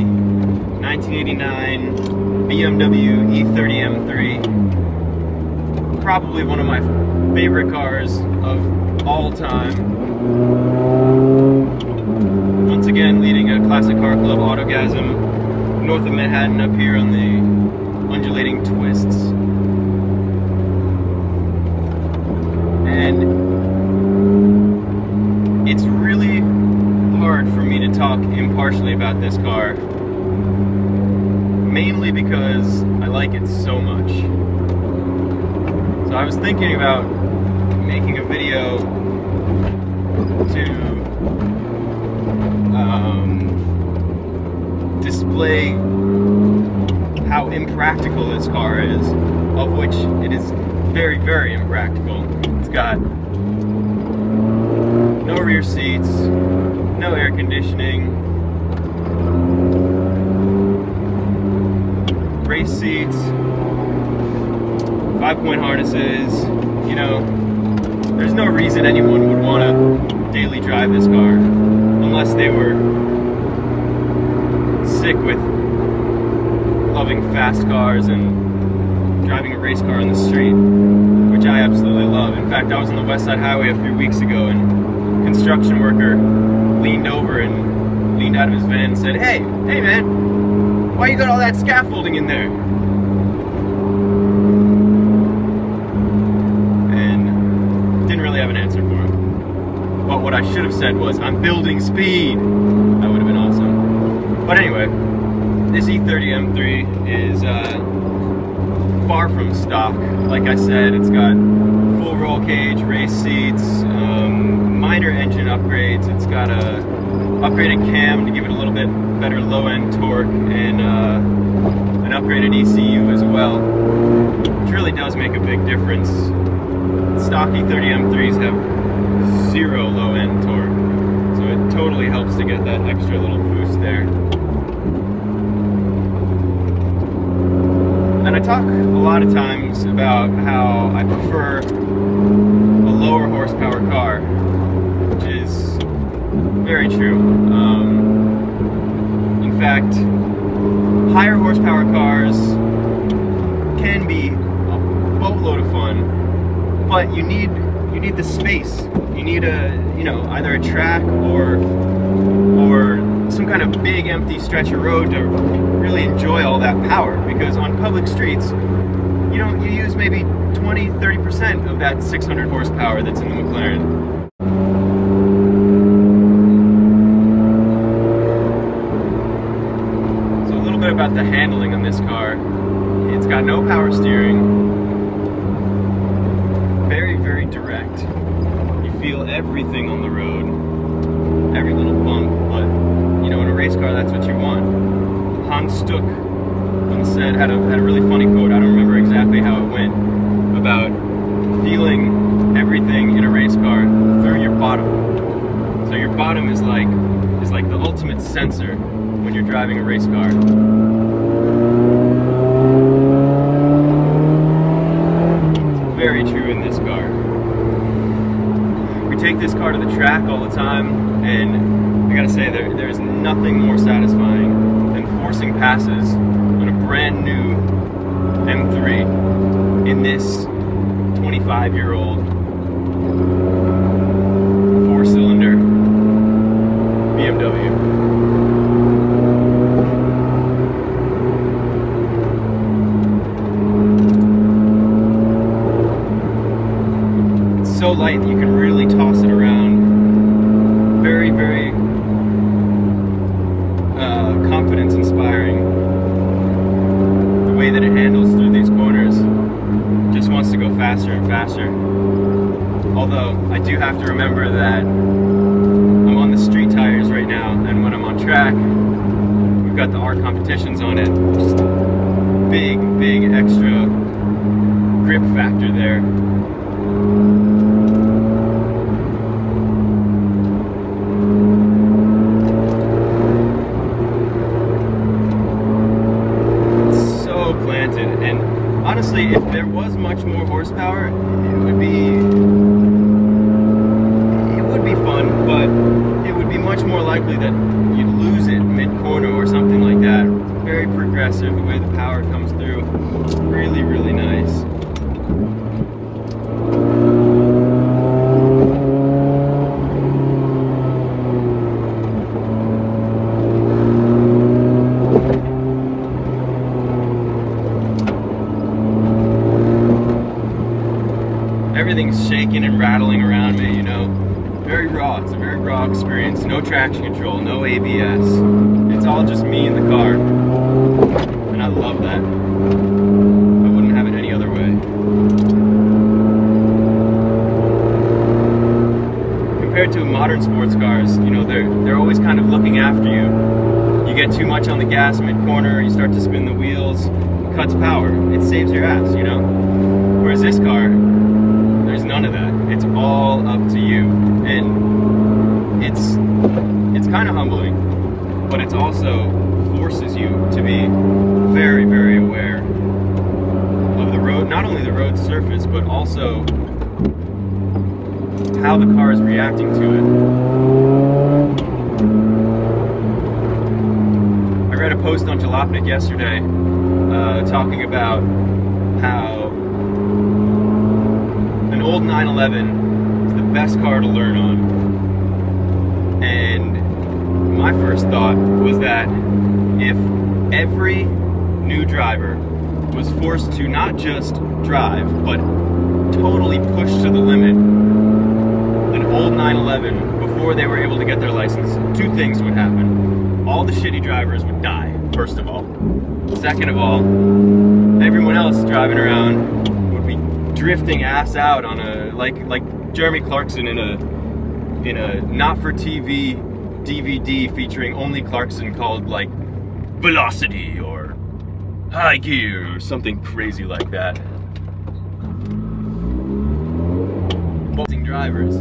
the 1989 BMW E30 M3. Probably one of my favorite cars of all time. Once again, leading a classic car club autogasm north of Manhattan up here on the undulating twists. And it's really hard for me to talk impartially about this car, mainly because I like it so much. So I was thinking about making a video to display how impractical this car is, of which it is very, very impractical. It's got no rear seats, no air conditioning, race seats, 5-point harnesses. You know, there's no reason anyone would want to daily drive this car unless they were sick with loving fast cars and driving a race car on the street, which I absolutely love. In fact, I was on the West Side Highway a few weeks ago and a construction worker leaned over and leaned out of his van and said, hey man, why you got all that scaffolding in there? And didn't really have an answer for him. But what I should have said was, I'm building speed. That would have been awesome. But anyway, this E30 M3 is far from stock. Like I said, it's got full roll cage, race seats, minor engine upgrades. It's got a upgraded cam to give it a little bit better low-end torque, and an upgraded ECU as well, which really does make a big difference. Stock E30 M3s have zero low-end torque, so it totally helps to get that extra little boost there. And I talk a lot of times about how I prefer a lower horsepower car, which is very true. In fact, higher horsepower cars can be a boatload of fun, but you need the space. You need either a track or some kind of big empty stretch of road to really enjoy all that power, because on public streets, you use maybe 20-30% of that 600 horsepower that's in the McLaren. So a little bit about the handling on this car. It's got no power steering. Very, very direct. You feel everything on the road, every little bump, but in a race car, that's what you want. Hans Stuck once said, had a really funny quote, I don't remember exactly how it went, about feeling everything in a race car through your bottom. So your bottom is like the ultimate sensor when you're driving a race car. It's very true in this car. We take this car to the track all the time, and I gotta say, there's nothing more satisfying than forcing passes on a brand new M3 in this 25-year-old 4-cylinder BMW. It's so light that you can really toss it around. Very, very confidence inspiring. The way that it handles through these corners, just wants to go faster and faster. Although I do have to remember that I'm on the street tires right now, and when I'm on track, we've got the R competitions on it. Just big, big extra grip factor there. And honestly, if there was much more horsepower, it would be fun, but it would be much more likely that you'd lose it mid-corner or something like aggressive, the way the power comes through. Really, really nice. Everything's shaking and rattling around me, you know. Very raw. It's a very raw experience. No traction control, no ABS. It's all just me in the car. And I love that. I wouldn't have it any other way. Compared to modern sports cars, you know, they're always kind of looking after you. You get too much on the gas mid-corner, you start to spin the wheels, it cuts power. It saves your ass, you know? Whereas this car, there's none of that. It's all up to you, and it's kind of humbling, but it's also forces you to be very, very aware of the road, not only the road surface, but also how the car is reacting to it. I read a post on Jalopnik yesterday talking about how an old 911 is the best car to learn on. And my first thought was that if every new driver was forced to not just drive, but totally push to the limit an old 911 before they were able to get their license, two things would happen. All the shitty drivers would die, first of all. Second of all, everyone else driving around would be drifting ass out on a like Jeremy Clarkson in a not-for-TV DVD featuring only Clarkson called like Velocity or High Gear or something crazy like that. Drivers.